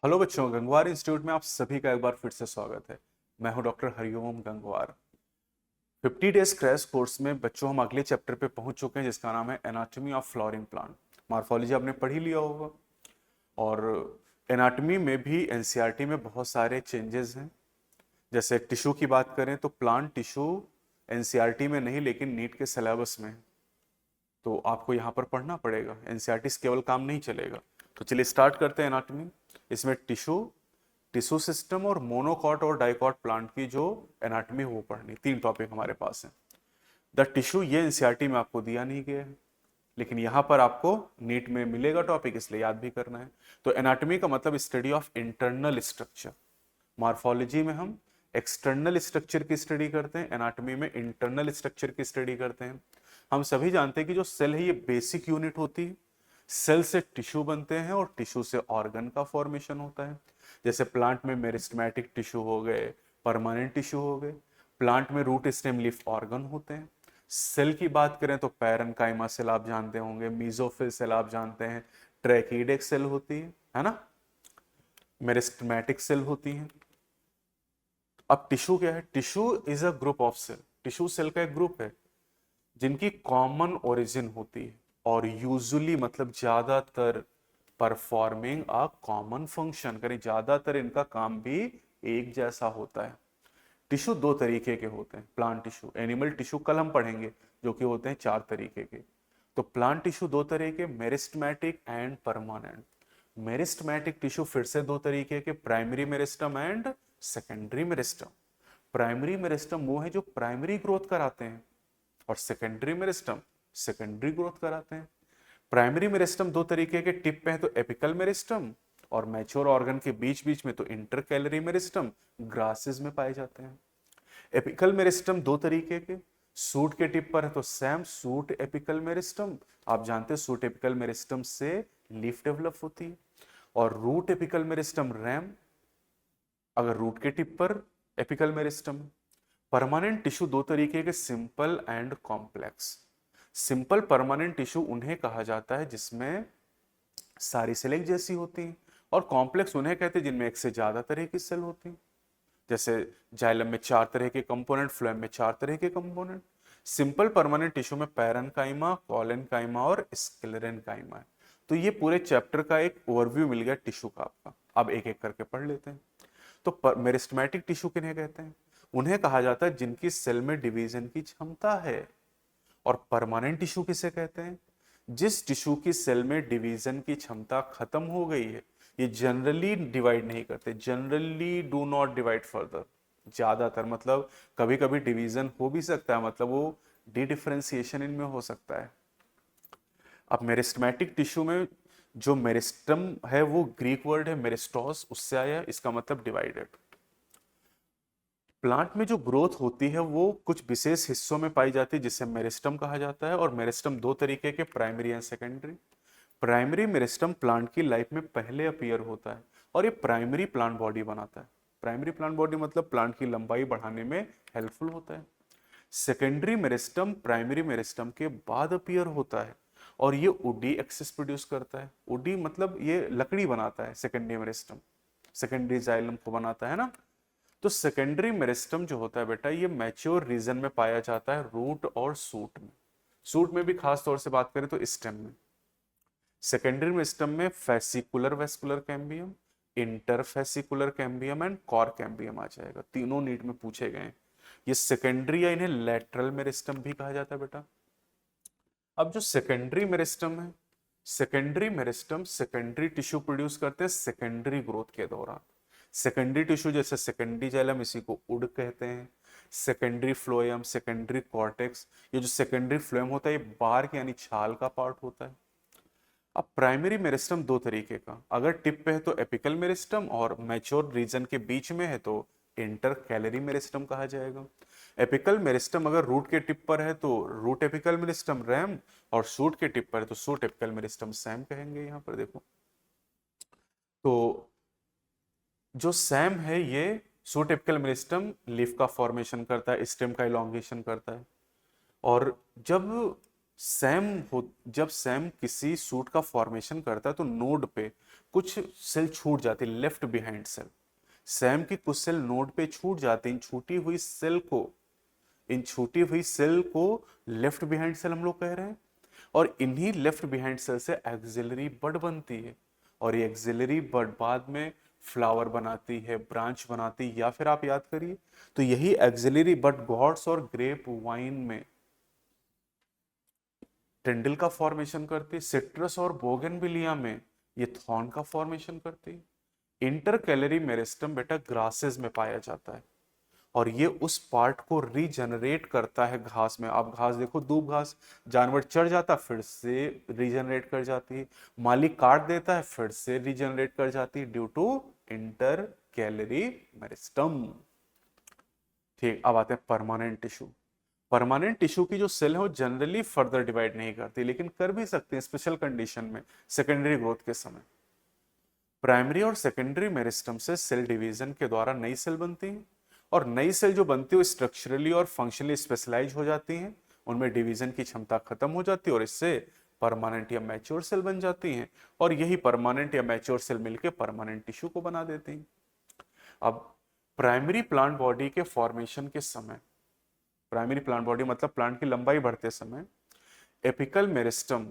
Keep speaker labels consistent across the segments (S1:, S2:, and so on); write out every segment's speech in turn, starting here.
S1: Hello बच्चों, Gangwar institute में आप सभी का एक बार फिर से स्वागत है। मैं हूं doctor Hariom Gangwar. 50 days crash course में बच्चों हम अगले चैप्टर पे पहुंच चुके हैं जिसका नाम है anatomy of flowering plant. Morphology आपने पढ़ ही लिया होगा। और एनाटॉमी में भी एनसीईआरटी में बहुत सारे चेंजेस हैं। जैसे टिश्यू की बात करें तो प्लांट टिश्यू एनसीईआरटी में नहीं लेकिन नीट के सिलेबस में है। तो आपको यहाँ पर पढ़ना पड़ेगा, एनसीईआरटी से केवल काम नहीं चलेगा। तो चलिए स्टार्ट करते हैं एनाटॉमी। इसमें टिश्यू, टिश्यू सिस्टम और मोनोकॉट और डाइकॉट प्लांट की जो एनाटॉमी वो पढ़नी, तीन टॉपिक हमारे पास हैं। द टिश्यू ये एनसीईआरटी में आपको दिया नहीं गया है, लेकिन यहाँ पर आपको नीट में मिलेगा टॉपिक, इसलिए याद भी करना है। तो एनाटॉमी का मतलब study of internal structure. Morphology में हम एक्सटर्नल स्ट्रक्चर की स्टडी करते हैं, एनाटॉमी में इंटरनल स्ट्रक्चर की स्टडी करते हैं। हम सभी जानते हैं कि जो सेल है ये बेसिक यूनिट होती है। सेल से टिश्यू बनते हैं और टिश्यू से ऑर्गन का फॉर्मेशन होता है। जैसे प्लांट में मेरिस्टेमेटिक टिश्यू हो गए, परमानेंट टिश्यू हो गए। प्लांट में रूट स्टेम लीफ ऑर्गन होते हैं। सेल की बात करें तो पैरेन्काइमा सेल आप जानते होंगे, मीजोफिल सेल आप जानते हैं, ट्रैकीडेक सेल होती है ना, मेरिस्टेमेटिक सेल होती है। अब टिश्यू क्या है? Tissue is a group of cell. Tissue cell का एक ग्रुप है जिनकी कॉमन ओरिजिन होती है और यूजुअली मतलब ज्यादातर परफॉर्मिंग अ कॉमन फंक्शन करें, ज्यादातर इनका काम भी एक जैसा होता है। टिश्यू दो तरीके के होते हैं, प्लांट टिश्यू, एनिमल टिश्यू कल हम पढ़ेंगे, जो कि होते हैं चार तरीके के। तो प्लांट टिश्यू दो तरह के, meristematic and permanent. Meristematic tissue फिर से दो तरीके के, primary meristem and secondary meristem. Primary meristem वो है जो प्राइमरी ग्रोथ कराते हैं और सेकेंडरी मेरिस्टम सेकेंडरी ग्रोथ कराते हैं। प्राइमरी मेरिस्टम दो तरीके के, टिप पे है तो एपिकल मेरिस्टम और मैच्योर ऑर्गन के बीच बीच में तो इंटरकैलरी मेरिस्टम ग्रासेस में पाए जाते हैं। एपिकल मेरिस्टम दो तरीके के, सूट के टिप पर है तो सैम सूट एपिकल मेरिस्टम, आप जानते हैं सूट एपिकल मेरिस्टम से लीफ डेवलप होती है। और रूट एपिकल मेरिस्टम रैम, अगर रूट के टिप पर एपिकल मेरिस्टम। परमानेंट टिश्यू दो तरीके के, simple and complex. Simple permanent tissue उन्हें कहा जाता है जिसमें सारी सेल एक जैसी होती हैं, और कॉम्प्लेक्स उन्हें कहते हैं जिनमें एक से ज्यादा तरह की सेल होती हैं। जैसे जाइलम में चार तरह के कंपोनेंट, फ्लोएम में चार तरह के कंपोनेंट। सिंपल परमानेंट टिश्यू में पैरेन्काइमा, कोलेनकाइमा और स्क्लेरेनकाइमा है। तो ये पूरे चैप्टर का एक ओवरव्यू मिल गया टिश्यू का आपका। अब एक एक करके पढ़ लेते हैं। तो मेरिस्टेमेटिक टिश्यू किन्हें कहते हैं? उन्हें कहा जाता है जिनकी सेल में डिवीजन की क्षमता है। और परमानेंट टिश्यू किसे कहते हैं? जिस टिश्यू की सेल में डिवीजन की क्षमता खत्म हो गई है। ये जनरली डिवाइड नहीं करते, generally do not divide further. ज्यादातर मतलब कभी कभी डिवीजन हो भी सकता है, मतलब वो डी डिफरेंशिएशन इनमें हो सकता है। अब मेरिस्टेमेटिक टिश्यू में जो मेरिस्टम है वो ग्रीक वर्ड है मेरिस्टोस, उससे आया है, इसका मतलब डिवाइडेड। प्लांट में जो ग्रोथ होती है वो कुछ विशेष हिस्सों में पाई जाती है जिसे मेरिस्टम कहा जाता है। और मेरिस्टम दो तरीके के, primary and secondary. Primary meristem plant की लाइफ में पहले अपीयर होता है और ये प्राइमरी प्लांट बॉडी बनाता है। प्राइमरी प्लांट बॉडी मतलब प्लांट की लंबाई बढ़ाने में हेल्पफुल होता है। सेकेंडरी मेरिस्टम प्राइमरी मेरिस्टम के बाद अपीयर होता है और ये वुडी एक्सेस प्रोड्यूस करता है। वुडी मतलब ये लकड़ी बनाता है, सेकेंडरी मेरिस्टम सेकेंडरी जाइलम को बनाता है ना। तो सेकेंडरी मेरिस्टम जो होता है बेटा, ये मैच्योर रीजन में पाया जाता है, रूट और सूट में। सूट में भी खास तौर से बात करें तो स्टेम में। सेकेंडरी मेरिस्टम में fascicular vascular cambium, interfascicular cambium and cork cambium आ जाएगा। तीनों नीट में पूछे गए हैं। ये सेकेंडरी या इन्हें लेटरल मेरिस्टम भी कहा जाता है बेटा। अब जो सेकेंडरी मेरिस्टम है, secondary meristem secondary tissue produce करते हैं सेकेंडरी ग्रोथ के दौरान। सेकेंडरी टिश्यू जैसे सेकेंडरी जाइलम, इसी को उड कहते हैं। Secondary phloem, secondary cortex. ये जो सेकेंडरी फ्लोएम होता है ये बार्क यानी छाल का पार्ट होता है। अब प्राइमरी मेरिस्टम दो तरीके का, अगर टिप पे है तो एपिकल मेरिस्टम और मैच्योर रीजन के बीच में है तो इंटर कैलरी मेरिस्टम कहा जाएगा। एपिकल मेरिस्टम अगर रूट के टिप पर है तो रूट एपिकल मेरिस्टम रैम, और सूट के टिप पर है तो सूट एपिकल मेरिस्टम सैम कहेंगे। यहाँ पर देखो तो जो सैम है ये सूट एपिकल मेरिस्टम लीफ का फॉर्मेशन करता है, स्टेम का इलोंगेशन करता है। और जब सैम किसी सूट का फॉर्मेशन करता है तो नोड पे कुछ सेल छूट जाती है, लेफ्ट बिहाइंड सेल। सेम की कुछ सेल नोड पे छूट जाती हैं, इन छूटी हुई सेल को लेफ्ट बिहाइंड सेल हम लोग कह रहे हैं। और इन्हीं लेफ्ट बिहाइंड सेल से एक्सिलरी बड बनती है, और ये एक्सिलरी बड बाद में फ्लावर बनाती है, ब्रांच बनाती है, या फिर आप याद करिए तो यही एक्सिलरी बड गॉड्स और ग्रेप वाइन में टेंडल का फॉर्मेशन करती है, सिट्रस और बोगनविलिया में ये थॉर्न का फॉर्मेशन करती है। इंटरकैलरी मेरिस्टम बेटा ग्रासेस में पाया जाता है, और ये उस पार्ट को रीजनरेट करता है घास में। आप घास देखो, दूब घास, जानवर चढ़ जाता फिर से रीजनरेट कर जाती है, मालिक काट देता है फिर से रीजनरेट कर जाती है, due to intercalary meristem. ठीक, अब आते हैं परमानेंट टिश्यू। परमानेंट टिश्यू की जो सेल है वो जनरली फर्दर डिवाइड नहीं करती, लेकिन कर भी सकते हैं स्पेशल कंडीशन में, सेकेंडरी ग्रोथ के समय। प्राइमरी और सेकेंडरी मेरिस्टम से सेल डिवीजन के द्वारा नई सेल बनती है, और नई सेल जो बनती है वो स्ट्रक्चरली और फंक्शनली स्पेशलाइज हो जाती हैं, उनमें डिवीजन की क्षमता खत्म हो जाती है, और इससे परमानेंट या मैच्योर सेल बन जाती हैं, और यही परमानेंट या मैच्योर सेल मिलकर परमानेंट टिश्यू को बना देती हैं। अब प्राइमरी प्लांट बॉडी के फॉर्मेशन के समय, प्राइमरी प्लांट बॉडी मतलब प्लांट की लंबाई बढ़ते समय, apical meristem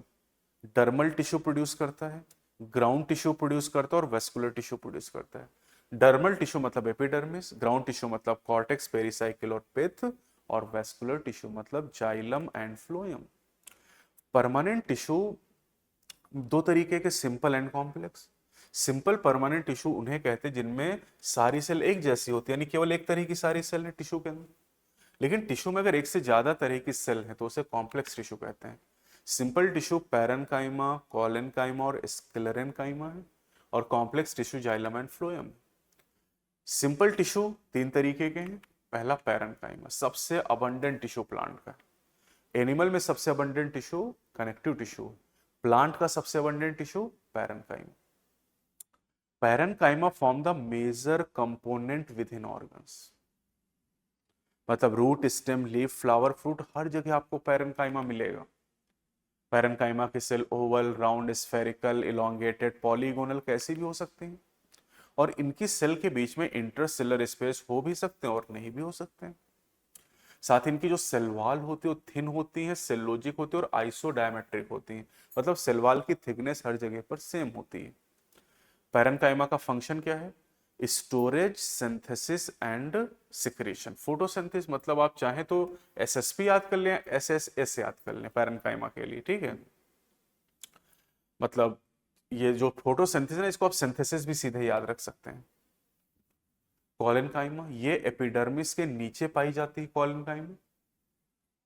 S1: dermal tissue produce करता है, ग्राउंड टिश्यू प्रोड्यूस करता है, और वेस्कुलर टिश्यू प्रोड्यूस करता है। डर्मल टिश्यू मतलब एपिडर्मिस, ग्राउंड टिश्यू मतलब कॉर्टेक्स, पेरिसाइकिल और पिथ, और वेस्कुलर टिश्यू मतलब xylem and phloem. Permanent tissue दो तरीके के, simple and complex. Simple permanent tissue उन्हें कहते हैं जिनमें सारी सेल एक जैसी होती है, यानी केवल एक तरह की सारी सेल है टिश्यू के अंदर। लेकिन टिश्यू में अगर एक से ज्यादा तरह की सेल है तो उसे कॉम्प्लेक्स टिश्यू कहते हैं। सिंपल टिश्यू पैरेन्काइमा, कोलेनकाइमा और स्क्लेरेनकाइमा है, और complex tissue xylem and phloem. Simple tissue तीन तरीके के हैं। पहला पैरेन्काइमा, सबसे अबंडेंट टिश्यू प्लांट का। एनिमल में सबसे abundant tissue connective tissue, plant का सबसे abundant tissue parenchyma. Parenchyma form the major component within organs, मतलब root, stem, leaf, flower, fruit, हर जगह आपको पैरेन्काइमा मिलेगा। पैरेन्काइमा की cell oval, round, spherical, elongated, polygonal कैसी भी हो सकती हैं, और इनकी सेल के बीच में इंटरसेलर स्पेस हो भी सकते हैं और नहीं भी हो सकते हैं। साथ ही इनकी जो सेल वॉल होती है वो थिन होती है, सेलोजिक होती है और आइसोडायमेट्रिक होती है, मतलब सेल वॉल की थिकनेस हर जगह पर सेम होती है। पैरेन्काइमा का फंक्शन क्या है? Storage, synthesis and secretion. Photosynthesis मतलब आप चाहें तो एसएसपी याद कर लें, एसएसएस याद कर लें पैरेन्काइमा के लिए, ठीक है। मतलब ये जो फोटोसिंथेसिस है इसको आप सिंथेसिस भी सीधे याद रख सकते हैं। कोलेनकाइमा ये एपिडर्मिस के नीचे पाई जाती है कोलेनकाइमा,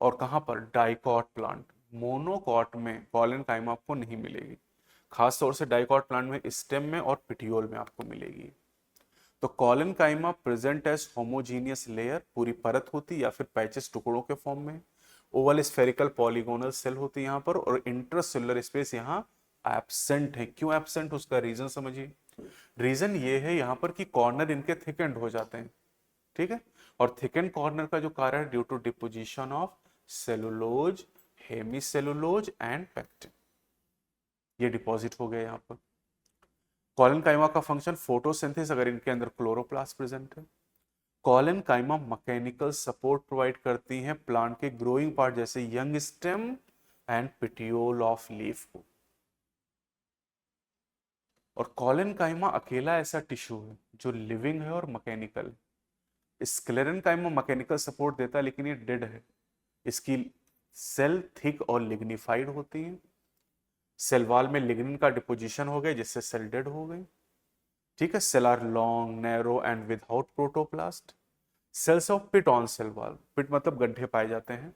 S1: और कहां पर? Dicot plant. मोनोकॉट में कोलेनकाइमा आपको नहीं मिलेगी, खास तौर से डाइकॉट प्लांट में स्टेम में और पिटियोल में आपको मिलेगी। तो collenchyma present as homogeneous layer, पूरी परत होती या फिर पैचेस टुकड़ों के फॉर्म में। ओवल स्फेरिकल पॉलीगोनल सेल होती है यहाँ पर, और इंट्रासेलुलर स्पेस यहाँ एब्सेंट है। क्यों एब्सेंट, उसका रीजन समझिए। रीजन ये है यहाँ पर कि कॉर्नर इनके थिकेंड हो जाते हैं, ठीक है। और थिकेंड कॉर्नर का जो कारण है due to deposition of cellulose, hemicellulose and pectin, ये डिपॉजिट हो गए यहाँ पर। कोलेनकाइमा का फंक्शन फोटोसिंथेसिस, अगर इनके अंदर क्लोरोप्लास्ट प्रेजेंट है। कोलेनकाइमा मैकेनिकल सपोर्ट प्रोवाइड करती हैं प्लांट के ग्रोइंग पार्ट जैसे young stem and petiole of leaf को। और कोलेनकाइमा अकेला ऐसा टिश्यू है जो लिविंग है और मैकेनिकल है। स्क्लेरेनकाइमा मैकेनिकल सपोर्ट देता है लेकिन ये डेड है। इसकी सेल थिक और लिग्निफाइड होती है, सेल वॉल में लिग्निन का डिपोजिशन हो गया जिससे सेल डेड हो गई, ठीक है। Cell are long, narrow and without protoplast. Cells of pit on cell wall, pit मतलब गड्ढे पाए जाते हैं।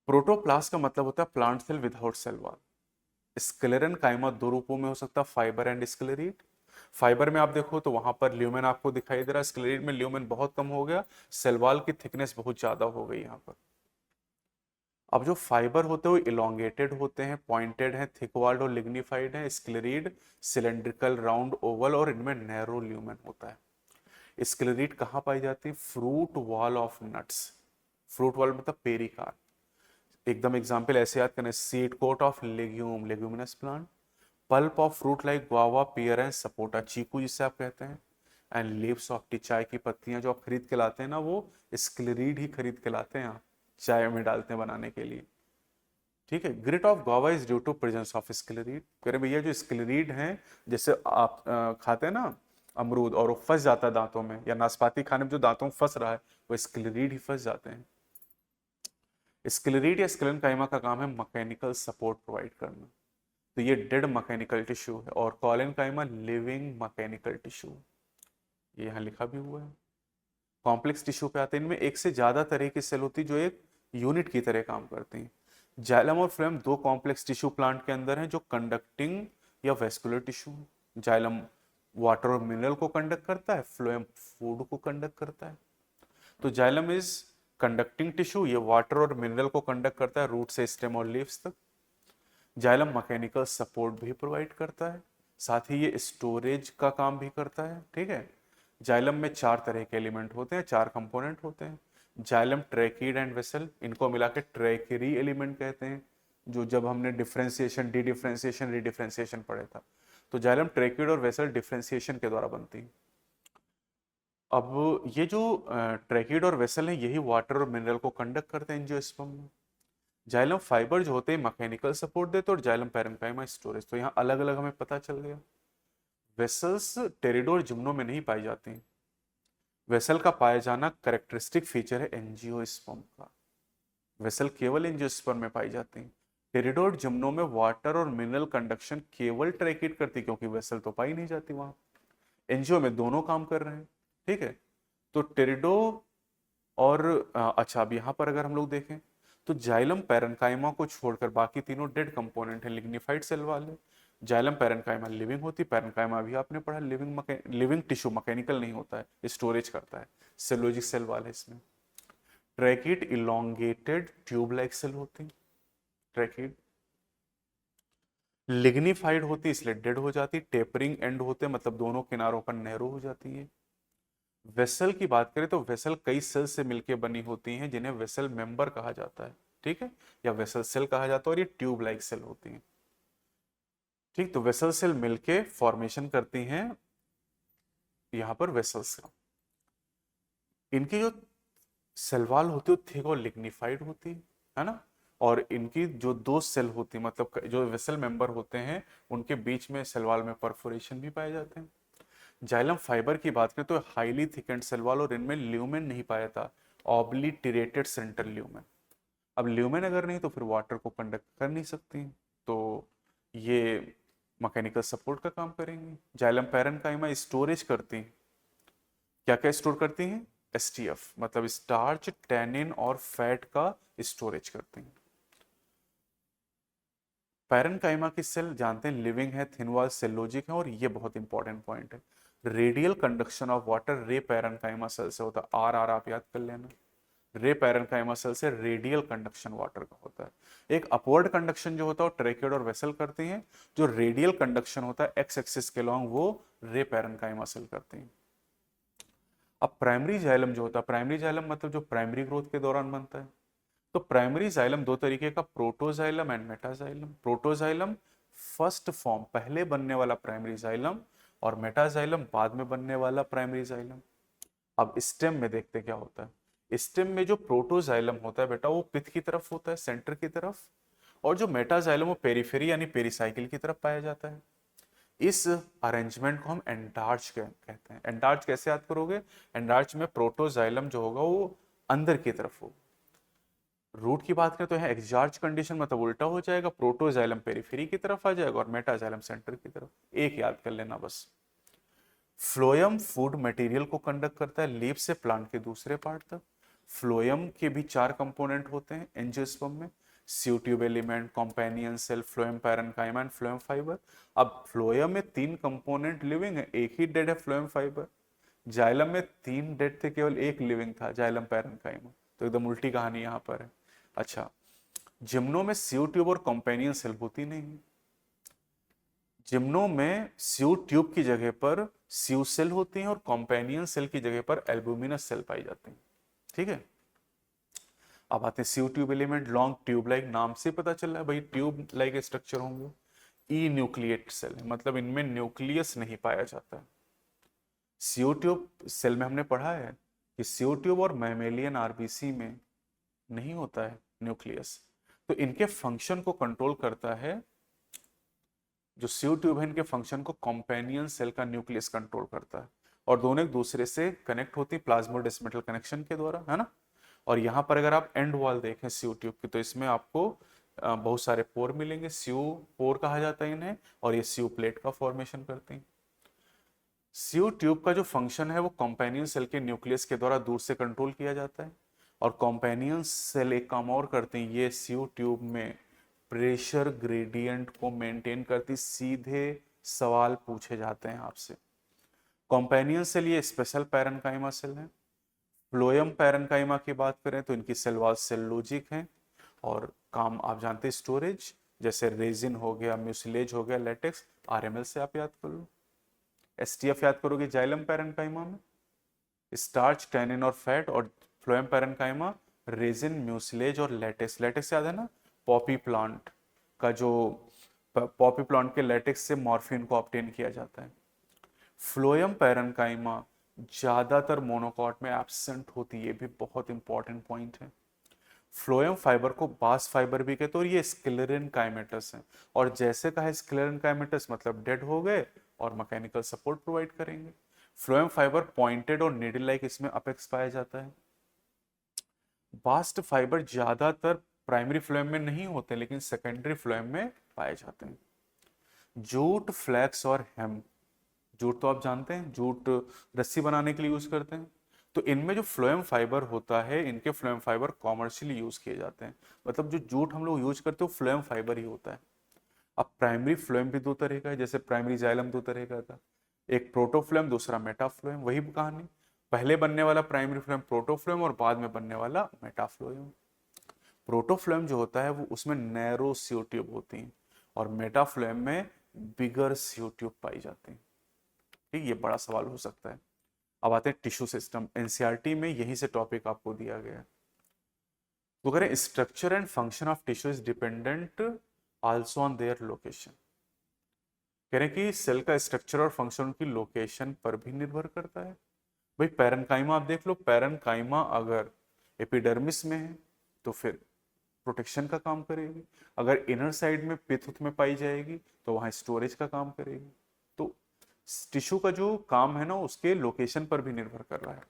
S1: प्रोटोप्लास्ट का मतलब होता है plant cell without cell wall. Sclerenchyma दो रूपों में हो सकता है, फाइबर एंड स्क्लेरीड। फाइबर में आप देखो तो वहां पर ल्यूमेन आपको दिखाई दे रहा है, स्क्लेरीड में ल्यूमेन बहुत कम हो गया, सेल वॉल की थिकनेस बहुत ज्यादा हो गई यहाँ पर। अब जो फाइबर होते हैं वो इलोंगेटेड होते हैं, पॉइंटेड हैं, थिक वॉल्ड और लिग्निफाइड हैं। स्क्लेरीड सिलेंड्रिकल, राउंड, ओवल और इनमें नैरो ल्यूमेन होता है। स्क्लेरीड कहाँ पाई जाती है? Fruit wall of nuts. Fruit wall मतलब पेरिकार्प। एकदम एग्जाम्पल ऐसे याद करना, seed coat of legume, leguminous plant, pulp of fruit like guava, pear and sapota, चीकू जिसे आप कहते हैं, एंड लीव्स ऑफ टी, चाय की पत्तियां जो आप खरीद के लाते हैं ना, वो स्क्लेरीड ही खरीद के लाते हैं, आप चाय में डालते हैं बनाने के लिए। ठीक है, grit of guava is due to presence of sclereid. कह रहे भैया जो स्क्लेरीड हैं, जैसे आप खाते हैं ना अमरूद और वो फंस जाता है दांतों में, या नाशपाती खाने में जो दांतों में फंस रहा है वो स्क्लेरीड ही फंस जाते हैं। स्क्लेरीड या स्क्लेरेंकाइमा का काम है मैकेनिकल सपोर्ट प्रोवाइड करना। तो ये डेड मैकेनिकल टिश्यू है, और कॉलेनकाइमा लिविंग मैकेनिकल टिश्यू, ये यहाँ लिखा भी हुआ है। कॉम्प्लेक्स टिश्यू पे आते हैं, इनमें एक से ज्यादा तरह की सेल होती है जो एक यूनिट की तरह काम करती हैं। जाइलम और फ्लोएम दो कॉम्प्लेक्स टिश्यू प्लांट के अंदर हैं जो कंडक्टिंग या वेस्कुलर टिश्यू है। जाइलम वाटर और मिनरल को कंडक्ट करता है, फ्लोएम फूड को कंडक्ट करता है। तो जाइलम इज कंडक्टिंग टिश्यू, ये वाटर और मिनरल को कंडक्ट करता है रूट से स्टेम और लीव्स तक। जाइलम मैकेनिकल सपोर्ट भी प्रोवाइड करता है, साथ ही ये स्टोरेज का काम भी करता है। ठीक है, जाइलम में चार तरह के एलिमेंट होते हैं, चार कंपोनेंट होते हैं। जाइलम, ट्रैकीड एंड वेसल, इनको मिला के ट्रैकेरी एलिमेंट कहते हैं, जो जब हमने डिफरेंशिएशन, डी डिफरेंशिएशन, रीडिफरेंशिएशन पढ़े था। तो जाइलम, ट्रैकीड और वेसल डिफरेंशिएशन के द्वारा बनती है। अब ये जो ट्रैकीड और वेसल है, यही वाटर और मिनरल को कंडक्ट करते हैं एंजियोस्पर्म में। जाइलम फाइबर जो होते हैं मैकेनिकल सपोर्ट देते हैं, और जाइलम पैरेन्काइमा स्टोरेज। तो यहाँ अलग अलग हमें पता चल गया। वेसल्स टेरिडोर जिम्नो में नहीं पाई जाती। वेसल का पाया जाना कैरेक्टरिस्टिक फीचर है एंजियोस्पर्म का। वेसल केवल एंजियोस्पर्म में पाई जाती है। टेरिडोर जिम्नो में वाटर और मिनरल कंडक्शन केवल ट्रैकेट करती, क्योंकि वेसल तो पाई नहीं जाती वहां। एनजीओ में दोनों काम कर रहे हैं। ठीक है, तो टेरिडो और अच्छा, अब यहाँ पर अगर हम लोग देखें तो जाइलम पैरेन्काइमा को छोड़कर बाकी तीनों डेड कंपोनेंट है, लिग्निफाइड सेल वाले। जाइलम पैरेन्काइमा लिविंग होती, पैरेन्काइमा भी आपने पढ़ा लिविंग टिश्यू, मैकेनिकल नहीं होता है, स्टोरेज करता है, सेलोजिक सेल वाले इसमें। Tracheid elongated tube like cell होती, ट्रैकिड लिग्निफाइड होती इसलिए डेड हो जाती, टेपरिंग एंड होते मतलब दोनों किनारों पर नैरो हो जाती है। वेसल की बात करें तो वेसल कई सेल से मिलकर बनी होती हैं, जिन्हें वेसल मेंबर कहा जाता है। ठीक है, या वेसल सेल कहा जाता है, और ये ट्यूब लाइक सेल होती हैं। ठीक, तो वेसल सेल मिलके फॉर्मेशन करती हैं यहां पर वेसल्स का। इनकी जो सेल वॉल होती है थिक और लिग्निफाइड होती है ना। और इनकी जो दो सेल होती, मतलब जो वेसल मेंबर होते हैं, उनके बीच में सेल वॉल में परफोरेशन भी पाए जाते हैं। जाइलम फाइबर की बात करें तो हाईली थिकेंड सेल वॉल, और इनमें ल्यूमेन नहीं पाया था, ऑब्लिटरेटेड सेंट्रल ल्यूमेन। अब ल्यूमेन अगर नहीं तो फिर वाटर को कंडक्ट कर नहीं सकती, तो ये मैकेनिकल सपोर्ट का काम करेंगी। जाइलम पैरेन्काइमा स्टोरेज करती हैं, क्या क्या स्टोर करती हैं, एसटीएफ मतलब स्टार्च, टैनिन और फैट का स्टोरेज करती हैं। पैरेन्काइमा की सेल जानते हैं लिविंग है, थिन वॉल सेलोजिक है, और ये बहुत इंपॉर्टेंट पॉइंट है, रेडियल कंडक्शन ऑफ वाटर रे पैरेन्काइमा सेल से होता है। आर आप याद कर लेना, रे पैरेन्काइमा सेल से रेडियल कंडक्शन वाटर का होता है। एक अपवर्ड कंडक्शन जो होता है वो ट्रैकेड और वेसल करती हैं, जो रेडियल कंडक्शन होता है एक्स एक्सिस के लॉन्ग, वो रे पैरेन्काइमा सेल करती हैं। अब प्राइमरी जाइलम जो होता है, प्राइमरी जाइलम मतलब जो प्राइमरी ग्रोथ के दौरान बनता है। तो प्राइमरी जाइलम दो तरीके का, protoxylem and metaxylem. Protoxylem first form, पहले बनने वाला प्राइमरी जाइलम, और मेटाजाइलम बाद में बनने वाला प्राइमरी जाइलम। अब स्टेम में देखते क्या होता है। स्टेम में जो प्रोटोजाइलम होता है बेटा, वो पिथ की तरफ होता है, सेंटर की तरफ, और जो मेटाजाइलम वो पेरिफेरी यानी पेरिसाइकिल की तरफ पाया जाता है। इस अरेंजमेंट को हम एंडार्च कहते हैं। एंडार्च कैसे याद करोगे, एंडार्च में प्रोटोजाइलम जो होगा वो अंदर की तरफ होगा। रूट की बात करें तो यहाँ एक्सचार्ज कंडीशन मतलब उल्टा हो जाएगा, प्रोटोजाइलम पेरिफेरी की तरफ आ जाएगा और मेटाजाइलम सेंटर की तरफ। एक याद कर लेना बस। फ्लोएम फूड मटेरियल को कंडक्ट करता है लीफ से प्लांट के दूसरे पार्ट तक। फ्लोएम के भी चार कंपोनेंट होते हैं एंजियोस्पर्म में, sieve tube element, companion cell, phloem parenchyma and phloem fibre. अब फ्लोएम में तीन कंपोनेंट लिविंग है, एक ही डेड है फ्लोएम फाइबर। जाइलम में तीन डेड थे, केवल एक लिविंग था जाइलम पैरेन्काइमा। तो एकदम उल्टी कहानी यहाँ पर है। अच्छा, जिम्नो में स्यू ट्यूब और कॉम्पेनियन सेल होती नहीं। जिम्नो में स्यू ट्यूब की जगह पर स्यू सेल होती हैं, और कॉम्पेनियन सेल की जगह पर एल्बुमिनस सेल पाई जाती हैं। ठीक है, अब आते हैं sieve tube element, long tube like, नाम से पता चल रहा है भाई ट्यूब लाइक स्ट्रक्चर होंगे। ई न्यूक्लिएट सेल है, मतलब इनमें न्यूक्लियस नहीं पाया जाता है। सीओ ट्यूब सेल में हमने पढ़ा है कि सीओ ट्यूब और मैमेलियन आरबीसी में नहीं होता है न्यूक्लियस, तो इनके फंक्शन को कंट्रोल करता है, जो सीओ ट्यूब है इनके फंक्शन को कॉम्पेनियन सेल का न्यूक्लियस कंट्रोल करता है, और दोनों एक दूसरे से कनेक्ट होती है प्लाज्मोडेस्मेटल कनेक्शन के द्वारा, है ना। और यहाँ पर अगर आप एंड वॉल देखें सीओ ट्यूब की, तो इसमें आपको बहुत सारे पोर मिलेंगे, सीओ पोर कहा जाता है इन्हें, और ये सीओ प्लेट का फॉर्मेशन करते हैं। सीओ ट्यूब का जो फंक्शन है वो कॉम्पेनियन सेल के न्यूक्लियस के द्वारा दूर से कंट्रोल किया जाता है, और कॉम्पेनियन सेल एक काम और करते हैं, ये सीओ ट्यूब में प्रेशर ग्रेडियंट को मेंटेन करती। सीधे सवाल पूछे जाते हैं आपसे। कॉम्पेनियन सेल ये स्पेशल पैरेन्काइमा सेल है। फ्लोएम पैरेन्काइमा की बात करें तो इनकी सेल वॉल सेलुलोजिक है, और काम आप जानते हैं स्टोरेज, जैसे रेजिन हो गया, म्यूसिलेज हो गया, लेटेक्स, आरएमएल से आप याद कर लो। एसटीएफ याद करोगे जाइलम पैरेन्काइमा में, स्टार्च, टैनिन और फैट, और फ्लोएम पैरेन्काइमा रेजिन, म्यूसिलेज और लेटेक्स। लेटेक्स याद है ना, पॉपी प्लांट का जो पॉपी प्लांट के लेटेक्स से मॉर्फिन को ऑब्टेन किया जाता है। फ्लोएम पैरेन्काइमा ज्यादातर मोनोकॉट में एब्सेंट होती है, ये भी बहुत इंपॉर्टेंट पॉइंट है। फ्लोएम फाइबर को बास फाइबर भी कहते हैं, और ये स्क्लेरन काइमेटस है, और जैसे कहा स्क्लेरन काइमेटस मतलब डेड हो गए और मैकेनिकल सपोर्ट प्रोवाइड करेंगे। फ्लोएम फाइबर पॉइंटेड और नीडल लाइक इसमें अपेक्स पाया जाता है। बास्ट फाइबर ज्यादातर प्राइमरी फ्लोएम में नहीं होते, लेकिन सेकेंडरी फ्लोएम में पाए जाते हैं। जूट, फ्लैक्स और हेम्प, जूट तो आप जानते हैं, जूट रस्सी बनाने के लिए यूज करते हैं, तो इनमें जो फ्लोएम फाइबर होता है, इनके फ्लोएम फाइबर कॉमर्शियली यूज किए जाते हैं, मतलब जो जूट हम लोग यूज करते हैं वो फ्लोएम फाइबर ही होता है। अब प्राइमरी फ्लोएम भी दो तरह का है, जैसे प्राइमरी जाइलम दो तरह का था, एक प्रोटोफ्लोएम, दूसरा मेटाफ्लोएम, वही कहानी, पहले बनने वाला प्राइमरी फ्लोएम प्रोटोफ्लोएम और बाद में बनने वाला मेटाफ्लोएम। प्रोटोफ्लोएम जो होता है वो उसमें नैरो सीओ ट्यूब होती है, और मेटाफ्लोएम में बिगर सीओ ट्यूब पाई जाती है। ठीक, ये बड़ा सवाल हो सकता है। अब आते हैं टिश्यू सिस्टम, एनसीईआरटी में यहीं से टॉपिक आपको दिया गया है। तो करें structure and function of tissue is dependent also on their location. कह रहे हैं कि सेल का स्ट्रक्चर और फंक्शन उनकी लोकेशन पर भी निर्भर करता है। भाई पैरेन्काइमा आप देख लो, पैरेन्काइमा अगर एपिडर्मिस में है तो फिर प्रोटेक्शन का काम करेगी, अगर इनर साइड में पिथ में पाई जाएगी तो वहां स्टोरेज का काम करेगी। तो टिश्यू का जो काम है ना उसके लोकेशन पर भी निर्भर कर रहा है।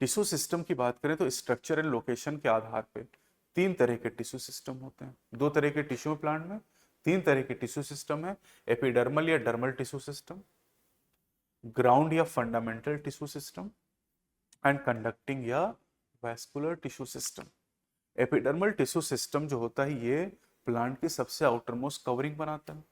S1: टिश्यू सिस्टम की बात करें तो स्ट्रक्चर एंड लोकेशन के आधार पे तीन तरह के टिश्यू सिस्टम होते हैं। दो तरह के टिश्यू प्लांट में तीन तरह के टिश्यू सिस्टम है, एपिडर्मल या डर्मल टिश्यू सिस्टम, ग्राउंड या fundamental tissue system, and conducting या vascular tissue system. Epidermal tissue system जो होता है ये प्लांट की सबसे आउटरमोस्ट कवरिंग बनाता है।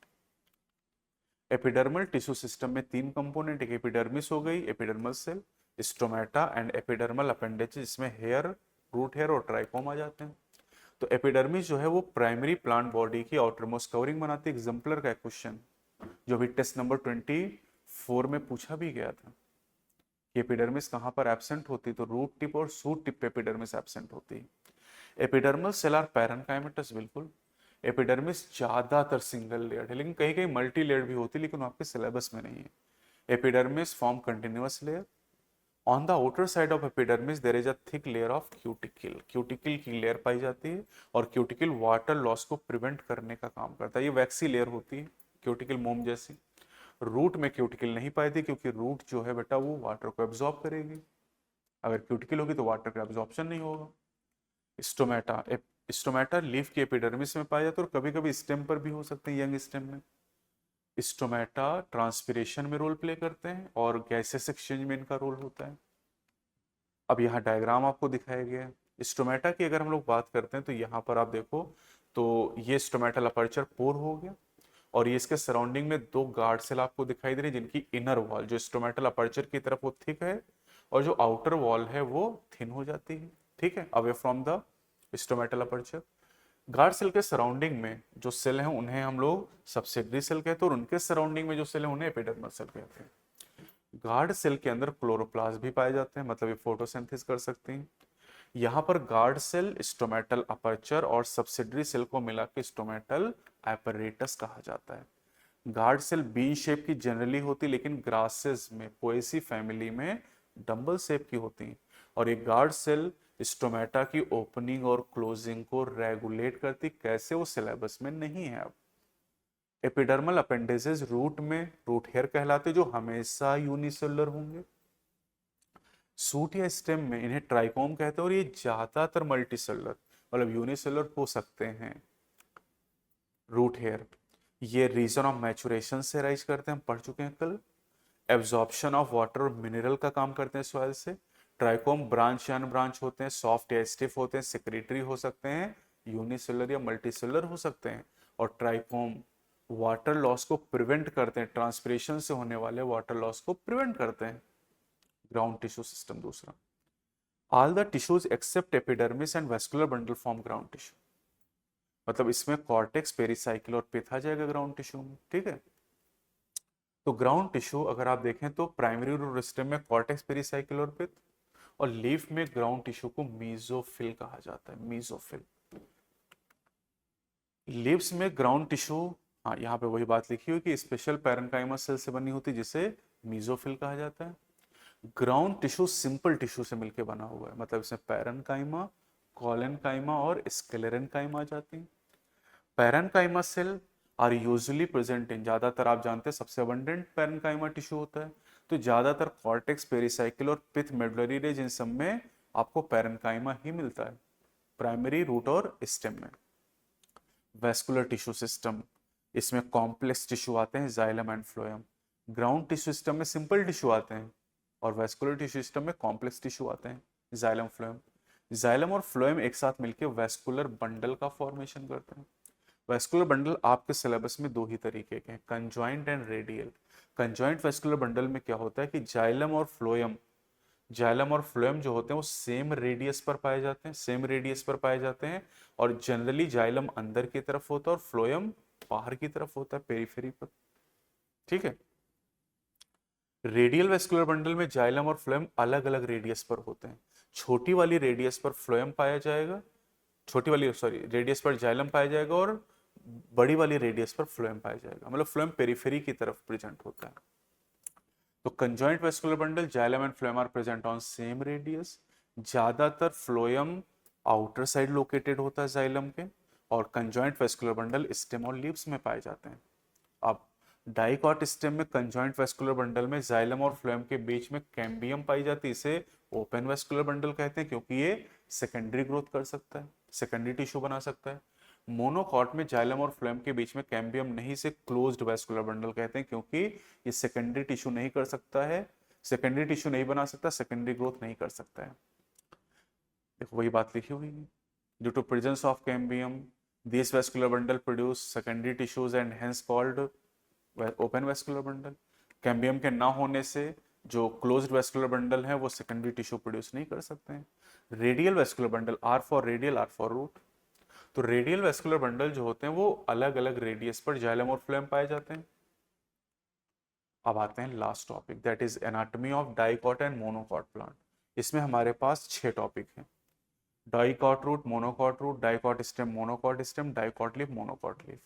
S1: एपिडर्मल टिश्यू सिस्टम में तीन कंपोनेंट, एक एपिडर्मिस हो गई, epidermal cell, stomata and epidermal appendage, इसमें हेयर, रूट हेयर और ट्राइकोम आ जाते हैं। तो एपिडर्मिस जो है वो प्राइमरी प्लांट बॉडी की आउटरमोस्ट कवरिंग बनाती है। एग्जाम्पलर का क्वेश्चन जो भी टेस्ट नंबर 24 में पूछा भी गया था कि एपिडर्मिस कहाँ पर एब्सेंट होती, तो रूट टिप और सूट टिप पे एपिडर्मिस एब्सेंट होती है। एपिडर्मल सेल आर पैरेन्काइमेटस, बिल्कुल। एपिडर्मिस ज्यादातर सिंगल लेयर्ड है, लेकिन कहीं कहीं मल्टी लेयर्ड भी होती है, लेकिन आपके सिलेबस में नहीं है। Epidermis form continuous layer. On the outer side of epidermis there is a thick layer of cuticle, cuticle की लेयर पाई जाती है, और क्यूटिकल वाटर लॉस को प्रिवेंट करने का काम करता है। ये वैक्सी लेयर होती है, क्यूटिकल मोम जैसी। रूट में क्यूटिकल नहीं पाई क्योंकि रूट जो है बेटा वो वाटर को एब्जॉर्ब करेगी, अगर क्यूटिकल होगी तो वाटर का एब्जॉर्प्शन नहीं होगा। स्टोमेटा, स्टोमेटा लीफ की एपिडर्मिस में पाया जाता है, और कभी कभी स्टेम पर भी हो सकते हैं, यंग स्टेम में। स्टोमेटा ट्रांसपिरेशन में रोल प्ले करते हैं, और गैसेस एक्सचेंज में इनका रोल होता है। अब यहाँ डायग्राम आपको दिखाया गया है। स्टोमेटा की अगर हम लोग बात करते हैं तो यहाँ पर आप देखो तो ये स्टोमेटल अपर्चर पोर हो गया, और ये इसके सराउंडिंग में दो गार्ड सेल आपको दिखाई दे रही है, जिनकी इनर वॉल जो स्टोमेटल अपर्चर की तरफ वो थिक है, और जो आउटर वॉल है वो थिन हो जाती है, ठीक है, away from the stomatal aperture. Guard cell के सराउंडिंग में जो सेल हैं उन्हें हम लोग सब्सिडरी सेल कहते हैं, और उनके सराउंडिंग में जो सेल हैं उन्हें एपिडर्मल सेल कहते हैं। गार्ड सेल के अंदर क्लोरोप्लास्ट भी पाए जाते हैं, मतलब ये फोटोसिंथेसिस कर सकते हैं। यहाँ पर गार्ड सेल, स्टोमेटल अपर्चर और सब्सिडरी सेल को मिला के स्टोमेटल एपरेटस कहा जाता है। गार्ड सेल बी शेप की जनरली होती, लेकिन ग्रासेस में, पोएसी फैमिली में डंबल शेप की होती हैं। और ये गार्ड सेल स्टोमेटा की ओपनिंग और क्लोजिंग को रेगुलेट करती, कैसे, वो सिलेबस में नहीं है। अब एपिडर्मल अपेंडेजेस रूट में रूट हेयर कहलाते, जो हमेशा यूनिसेलुलर होंगे। सूट या स्टेम में इन्हें ट्राइकोम कहते हैं, और ये ज्यादातर मल्टीसेलुलर मतलब यूनिसेलुलर हो सकते हैं। रूट हेयर ये रीजन ऑफ मैचुरेशन से राइज करते हैं, हम पढ़ चुके हैं कल। एब्जॉर्प्शन ऑफ वाटर और मिनरल का काम करते हैं सॉइल से। ट्राइकोम ब्रांच या अनब्रांच होते हैं, सॉफ्ट या स्टिफ होते हैं, सेक्रेटरी हो सकते हैं, यूनिसेलुलर या मल्टीसेलुलर हो सकते हैं। और ट्राइकोम वाटर लॉस को प्रिवेंट करते हैं, ट्रांसपिरेशन से होने वाले वाटर लॉस को प्रिवेंट करते हैं। ग्राउंड टिश्यू सिस्टम दूसरा, all the tissues except epidermis and vascular bundle form ground tissue. मतलब इसमें कॉर्टेक्स, पेरिसाइकिल और पिथ आ जाएगा ग्राउंड टिश्यू में, ठीक है। तो ग्राउंड टिश्यू अगर आप देखें तो प्राइमरी रूट सिस्टम में कॉर्टेक्स, पेरिसाइकिल और पिथ, और लीफ में ग्राउंड टिश्यू को मीजोफिल कहा जाता है, मीजोफिल। लीव्स में ग्राउंड टिश्यू, हाँ यहाँ पे वही बात लिखी हुई कि स्पेशल पैरेन्काइमा सेल से बनी होती है, जिसे मीजोफिल कहा जाता है। ग्राउंड टिश्यू सिंपल टिश्यू से मिलकर बना हुआ है, मतलब इसमें पैरेन्काइमा, कॉलेनकाइमा और स्क्लेरेनकाइमा आ जाती हैं। Parenchyma cell are usually present in, ज्यादातर आप जानते हैं सबसे अबंडेंट पैरेन्काइमा टिश्यू होता है, तो ज्यादातर कॉर्टेक्स, पेरिसाइकिल और पिथ, मेडुलरी रेंज, इन सब में आपको पैरेन्काइमा ही मिलता है, प्राइमरी रूट और स्टेम में। वेस्कुलर टिश्यू सिस्टम, इसमें कॉम्प्लेक्स टिश्यू आते हैं, xylem and phloem. Ground tissue system में सिंपल टिश्यू आते हैं, और वेस्कुलर टिश्यू सिस्टम में कॉम्प्लेक्स टिश्यू आते हैं, जाइलम, फ्लोएम। जाइलम और फ्लोएम एक साथ मिलकर वेस्कुलर बंडल का फॉर्मेशन करते हैं। वेस्कुलर बंडल आपके सिलेबस में दो ही तरीके के हैं, conjoint and radial. Conjoint vascular bundle में क्या होता है कि जाइलम और फ्लोएम, जाइलम और फ्लोएम जो होते हैं वो सेम रेडियस पर पाए जाते हैं, सेम रेडियस पर पाए जाते हैं, और जनरली जाइलम अंदर की तरफ होता है और फ्लोएम बाहर की तरफ होता है, पेरिफेरी पर, ठीक है। रेडियल वेस्कुलर बंडल में जाइलम और फ्लोएम अलग अलग रेडियस पर होते हैं। छोटी वाली रेडियस पर फ्लोएम पाया जाएगा, छोटी वाली सॉरी रेडियस पर जाइलम पाया जाएगा, और बड़ी वाली रेडियस पर फ्लोएम पाया जाएगा, मतलब फ्लोएम पेरिफेरी की तरफ प्रेजेंट होता है। तो conjoint vascular bundle, xylem and phloem are present on same radius. ज्यादातर फ्लोएम आउटर साइड लोकेटेड होता है जाइलम के, और कंजॉइंट वेस्कुलर बंडल स्टेम और लीव्स में पाए जाते हैं। अब डाइकॉट स्टेम में कंजॉइंट वेस्कुलर बंडल में जाइलम और फ्लोएम के बीच में कैम्बियम पाई जाती है, इसे ओपन वेस्कुलर बंडल कहते हैं, क्योंकि ये सेकेंडरी ग्रोथ कर सकता है, सेकेंडरी टिश्यू बना सकता है। मोनोकॉट में जाइलम और फ्लोएम के बीच में कैम्बियम नहीं, से क्लोज्ड वेस्कुलर बंडल कहते हैं, क्योंकि ये सेकेंडरी टिश्यू नहीं कर सकता है, सेकेंडरी टिश्यू नहीं बना सकता, सेकेंडरी ग्रोथ नहीं कर सकता है। देखो वही बात लिखी हुई है, due to presence of cambium this vascular bundle produce secondary tissues and hence called open vascular bundle. Cambium के ना होने से जो क्लोज्ड वेस्कुलर बंडल है वो सेकेंडरी टिश्यू प्रोड्यूस नहीं कर सकते हैं। Radial vascular bundle, R for radial, R for root. तो रेडियल वेस्कुलर बंडल जो होते हैं वो अलग अलग रेडियस पर जाइलम और फ्लोएम पाए जाते हैं। अब आते हैं last topic, that is anatomy of dicot and monocot plant. इसमें हमारे पास 6 टॉपिक हैं, dicot root, monocot root, dicot stem, monocot stem, dicot leaf, monocot leaf,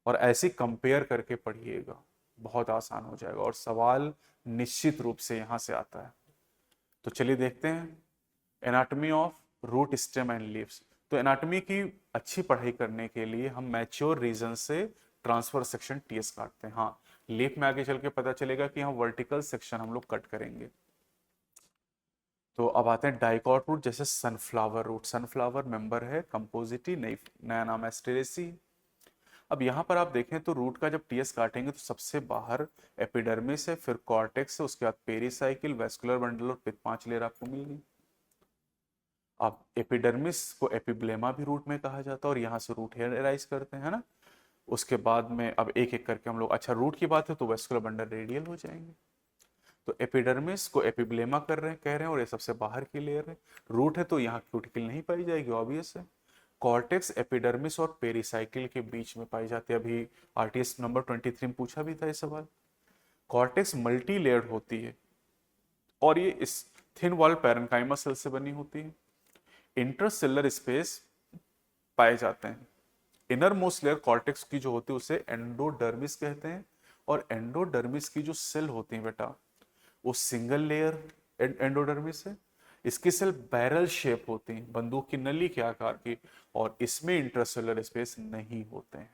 S1: और ऐसे कंपेयर करके पढ़िएगा, बहुत आसान हो जाएगा, और सवाल निश्चित रूप से यहां से आता है। तो चलिए देखते हैं anatomy of root, stem and leaves. तो एनाटॉमी की अच्छी पढ़ाई करने के लिए हम मैच्योर रीजन से ट्रांसफर सेक्शन टीएस काटते हैं। हाँ, लीफ में आगे चल के पता चलेगा कि हम वर्टिकल सेक्शन हम लोग कट करेंगे। तो अब आते हैं डाइकॉट रूट, जैसे सनफ्लावर रूट, सनफ्लावर मेंबर है कंपोजिटी, नया नाम है एस्टेरेसी। अब यहाँ पर आप देखें तो रूट का जब टीएस काटेंगे तो सबसे बाहर एपिडर्मिस है, फिर कॉर्टेक्स है, उसके बाद पेरिसाइकिल, वेस्कुलर बंडल और पिथ, 5 लेयर आपको मिल गई। अब एपिडर्मिस को एपिब्लेमा भी रूट में कहा जाता है, और यहाँ से रूट हेयर राइज करते हैं, है ना। उसके बाद में अब एक एक करके हम लोग, अच्छा रूट की बात है तो वेस्कुलर बंडल रेडियल हो जाएंगे। तो एपिडर्मिस को एपिब्लेमा कर रहे हैं, कह रहे हैं, और ये सबसे बाहर की लेयर है। रूट है तो यहाँ क्यूटिकल नहीं पाई जाएगी, ऑब्वियस है। कॉर्टेक्स एपिडर्मिस और पेरिसाइकिल के बीच में पाई जाती है, अभी आरटीएस नंबर 23 में पूछा भी था ये सवाल। कॉर्टेक्स मल्टी लेयर्ड होती है, और ये इस थिन वॉल पैरेन्काइमा सेल से बनी होती है। इंटरसेलुलर स्पेस पाए जाते हैं। इनर मोस्ट लेयर कॉर्टेक्स की जो होती है उसे एंडोडर्मिस कहते हैं, और एंडोडर्मिस की जो सेल होती है बेटा वो सिंगल लेयर एंडोडर्मिस है। इसकी सेल बैरल शेप होती हैं, बंदूक की नली के आकार की, और इसमें इंटरसेलुलर स्पेस नहीं होते हैं।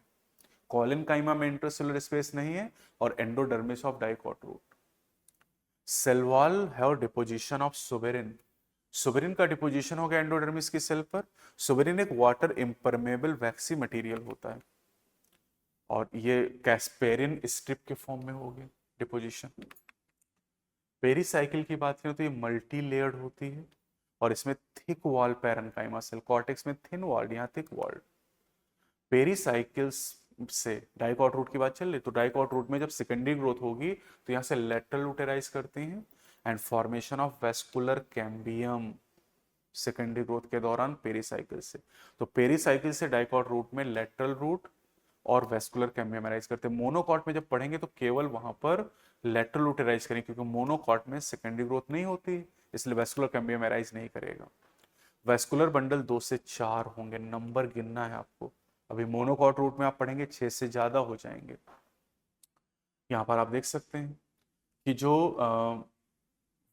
S1: कॉलिनकाइमा में इंटरसेलुलर स्पेस नहीं है, और endodermis of dicot root. Cell wall है डिपोजिशन ऑफ सुबेरिन। सुबेरिन का डिपोजिशन हो गया एंडोडर्मिस की सेल पर। सुबेरिन एक वाटर इम्परमेबल वैक्सी मटेरियल होता है, और ये कैस्पेरिन स्ट्रिप के फॉर्म में हो गया डिपोजिशन। पेरीसाइकिल की बात करें तो ये मल्टी लेयर्ड होती है, और इसमें thick wall parenchyma cell, cortex में थिन वॉल, यहाँ थिक वॉल। पेरीसाइकिल्स से डाइकॉट रूट की बात चल रही, तो डाइकॉट रूट में जब सेकेंडरी ग्रोथ होगी तो यहाँ से लेटरल लूटेराइज करती हैं, and formation of vascular cambium secondary growth के दौरान पेरीसाइकिल से। तो पेरीसाइकिल से डाइकॉट रूट में लेटरल रूट और वेस्कुलर कैम्बियम अराइज करते हैं। मोनोकॉट में जब पढ़ेंगे तो केवल वहां पर लेटरल रूट अराइज करेंगे, क्योंकि मोनोकॉट में सेकेंडरी ग्रोथ नहीं होती, इसलिए वेस्कुलर कैम्बियम अराइज नहीं करेगा। वेस्कुलर बंडल 2 से 4 होंगे, नंबर गिनना है आपको। अभी मोनोकॉट रूट में आप पढ़ेंगे 6 से ज्यादा हो जाएंगे। यहाँ पर आप देख सकते हैं कि जो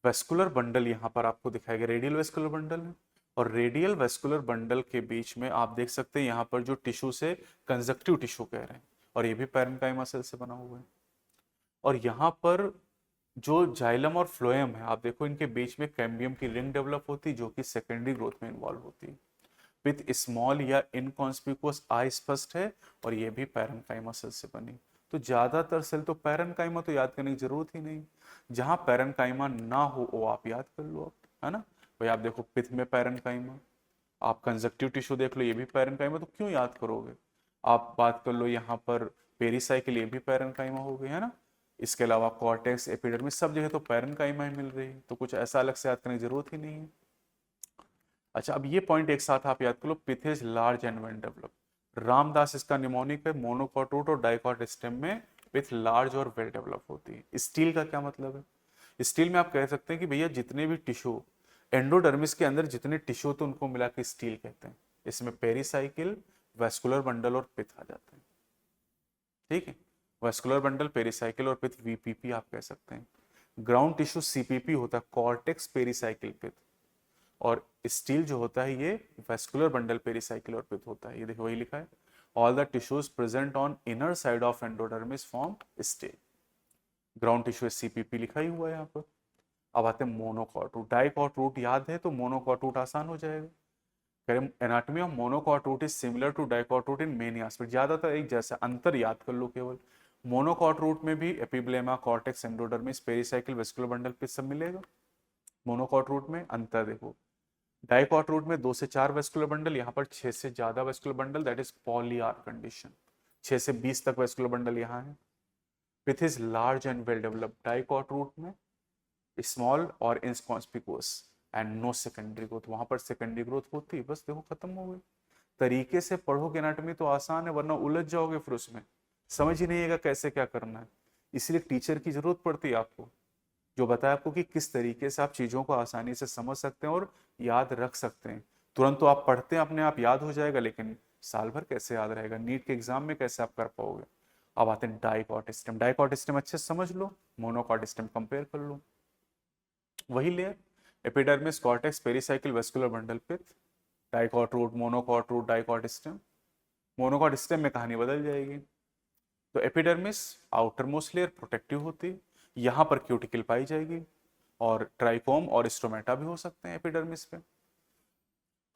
S1: वेस्कुलर बंडल यहाँ पर आपको दिखाया गया रेडियल वेस्कुलर बंडल है, और रेडियल वेस्कुलर बंडल के बीच में आप देख सकते हैं यहाँ पर जो टिश्यू से कंजक्टिव टिश्यू कह रहे हैं, और ये भी पैरेन्काइमा सेल से बना हुआ है। और यहाँ पर जो जाइलम और फ्लोएम है, आप देखो इनके बीच में कैम्बियम की रिंग डेवलप होती है, जो कि सेकेंडरी ग्रोथ में इन्वॉल्व होती है। विथ स्मॉल या इनकॉन्स्पिकुअस आई स्पष्ट है, और ये भी पैरेन्काइमा सेल से बनी। तो ज्यादातर सेल तो पैरेन्काइमा तो याद करने की जरूरत ही नहीं, जहां पैरेन्काइमा ना हो वो आप याद कर लो, है ना भाई। आप देखो पित्त में पैरेन्काइमा, आप कंजक्टिव टिश्यू देख लो ये भी पैरेन्काइमा, तो क्यों याद करोगे। आप बात कर लो यहाँ पर पेरीसाइकिल, ये भी पैरेन्काइमा हो गई, है ना। इसके अलावा कॉर्टेक्स, एपिडर्मिस, सब जगह तो पैरेन्काइमा ही मिल रही है, तो कुछ ऐसा अलग से याद करने की जरूरत ही नहीं है। अच्छा, अब ये पॉइंट एक साथ आप याद कर लो, pith is large and well develop. Ramdas इसका निमोनिक है। मोनोकॉट रूट और डाइकॉट स्टेम में पिथ लार्ज और वेल डेवलप होती है। स्टील का क्या मतलब है। स्टील में आप कह सकते हैं कि भैया जितने भी टिश्यू एंडोडर्मिस के अंदर जितने टिश्यू तो उनको मिला के स्टील कहते हैं। इसमें पेरीसाइकिल, वेस्कुलर बंडल और पिथ आ जाते हैं, ठीक है। वेस्कुलर बंडल, पेरीसाइकिल और पिथ वीपीपी आप कह सकते हैं। ग्राउंड टिश्यू सीपीपी होता है, कॉर्टेक्स पेरीसाइकिल पिथ। और स्टील जो होता है ये वेस्कुलर बंडल, पेरीसाइकिल और पिथ होता है। ये देखो वही लिखा है, all the tissues present on inner side of endodermis form steel. Ground tissue CPP लिखा ही हुआ है यहाँ पर। अब आते हैं मोनोकॉट रूट। डाइकॉट रूट याद है तो मोनोकॉट रूट आसान हो जाएगा। Anatomy of monocot root is similar to dicot root in many aspect. ज्यादातर एक जैसा, अंतर याद कर लो केवल। मोनोकॉट रूट में भी epiblema, cortex, endodermis, pericycle, vascular bundle, pith सब मिलेगा। मोनोकॉट रूट में अंतर देखो, डाइकॉट रूट में 2 से 4 वेस्कुलर बंडल, यहाँ पर 6 से ज्यादा vascular bundle, that is polyarch condition. 6 से 20 तक वेस्कुलर बंडल यहाँ है। Pith is large and well developed. Dicot root में स्मॉल और inconspicuous and no secondary growth. वहां पर सेकेंडरी ग्रोथ होती है, बस देखो खत्म हो गई। तरीके से पढ़ोगे एनाटॉमी तो आसान है, वरना उलझ जाओगे फिर उसमें, समझ ही नहीं आएगा कैसे क्या करना है। इसलिए टीचर की जरूरत पड़ती है आपको, जो बताया आपको कि किस तरीके से आप चीजों को आसानी से समझ सकते हैं और याद रख सकते हैं। तुरंत तो आप पढ़ते हैं अपने आप याद हो जाएगा, लेकिन साल भर कैसे याद रहेगा, नीट के एग्जाम में कैसे आप कर पाओगे। अब आते हैं डाइकॉट स्टेम। डाइकॉट स्टेम अच्छे से समझ लो, मोनोकॉट स्टेम कंपेयर कर लो। वही layer, epidermis, cortex, pericycle, vascular bundle, pith. Dicot root, monocot root, dicot stem. Monocot stem में कहानी बदल जाएगी। तो epidermis outermost layer protective होती है, यहां पर क्यूटिकल पाई जाएगी, और ट्राइकोम और स्ट्रोमेटा भी हो सकते हैं एपिडर्मिस पे।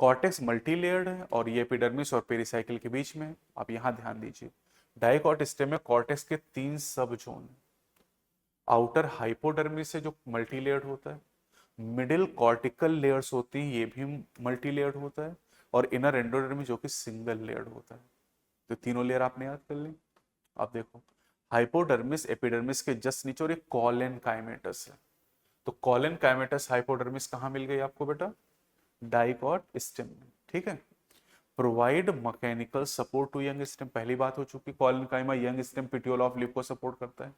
S1: कॉर्टेक्स मल्टी लेयर्ड है, और ये एपिडर्मिस और पेरीसाइकिल के बीच में। आप यहां ध्यान दीजिए, डाइकॉट स्टेम में कॉर्टेक्स के 3 सब जोन। आउटर हाइपोडर्मिस है जो मल्टी लेयर्ड होता है, मिडिल कॉर्टिकल लेयर्स होती हैं, ये भी मल्टी लेयर्ड होता है, और इनर एंडोडर्मिस जो कि सिंगल लेयर्ड होता है। तो तीनों लेयर आपने याद कर ली। अब देखो, हाइपोडर्मिस एपिडर्मिस के जस्ट नीचे, और एक कॉलन काइमेटस है। तो कॉलन काइमेटस हाइपोडर्मिस कहाँ मिल गई आपको बेटा, डाइकॉट स्टेम में, ठीक है। Provide mechanical support to young stem, पहली बात हो चुकी। Collenchyma young stem petiole of leaf को सपोर्ट करता है।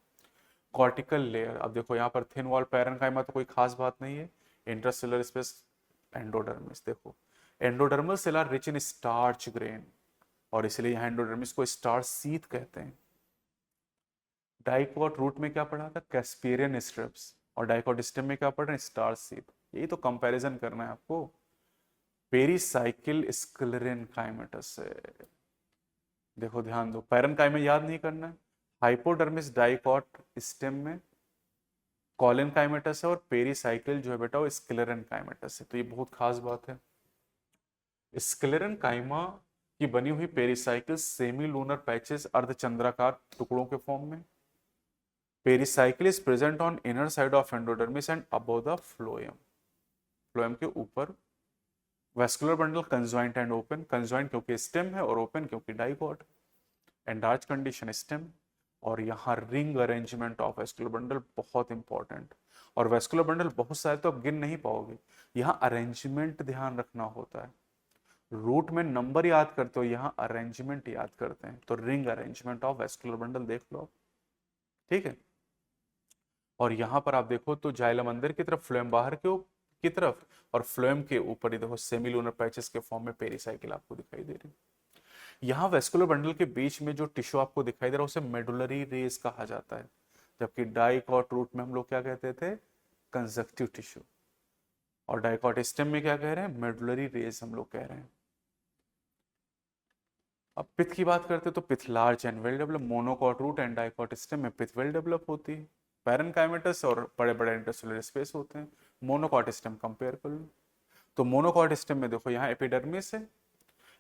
S1: कॉर्टिकल लेयर, अब देखो यहाँ पर थिन वॉल पैरेन्काइमा तो कोई खास बात नहीं है। इंट्रासेलुलर स्पेस एंडोडर्मिस, देखो endodermal cell are rich in starch grain, और इसलिए यहाँ एंडोडर्मिस को स्टार्च सीथ कहते हैं। डाइकॉट रूट में क्या पढ़ा था, कैस्पेरियन स्ट्रिप्स, और डाइकॉट स्टेम में क्या पढ़ रहे हैं, स्टार्च सीथ। यही तो कंपैरिजन करना है आपको। पेरीसाइकिल स्क्लेरेन काइमेटस से, देखो ध्यान दो, पैरेनकाइमा याद नहीं करना है। हाइपोडर्मिस डाइकॉट स्टेम में कॉलन काइमेटस है, और पेरीसाइकिल जो है बेटा वो स्क्लेरेन काइमेटस है। तो ये बहुत खास बात है। स्क्लेरेन काइमा की बनी हुई पेरीसाइकिल सेमी लूनर पैचेस अर्धचंद्राकार टुकड़ों के फॉर्म में। Pericycle is present on inner side of endodermis and above the phloem, phloem के ऊपर। Vascular bundle conjoint and open, conjoint क्योंकि स्टेम है और ओपन क्योंकि डाइकॉट। एंडार्च कंडीशन स्टेम, और यहाँ ring arrangement of vascular bundle बहुत इंपॉर्टेंट। और वेस्कुलर बंडल बहुत सारे तो आप गिन नहीं पाओगे, यहाँ अरेंजमेंट ध्यान रखना होता है। रूट में नंबर याद करते हो, यहाँ अरेंजमेंट याद करते हैं। तो ring arrangement of vascular bundle देख लो, ठीक है। और यहाँ पर आप देखो तो जाइलम अंदर की तरफ, फ्लोएम बाहर की तरफ, और फ्लोएम के ऊपर ही देखो सेमिलूनर पैचेस के फॉर्म में पेरीसाइकिल आपको दिखाई दे रही है। यहाँ वेस्कुलर बंडल के बीच में जो टिश्यू आपको दिखाई दे रहा है उसे मेडुलरी रेस कहा जाता है, जबकि डाइकॉट रूट में हम लोग क्या कहते थे, कंजक्टिव टिश्यू। और डाइकॉट स्टेम में क्या कह रहे हैं, मेडुलरी रेस हम लोग कह रहे हैं। अब पिथ की बात करते हैं तो pith large and well develop, monocot root and dicot stem में पिथ वेल डेवलप होती है। पैरेनकाइमेटस और बड़े बड़े इंटरसेलुलर स्पेस होते हैं। मोनोकॉट स्टेम कंपेयर कर लो, तो मोनोकॉट स्टेम में देखो यहाँ एपिडर्मिस है,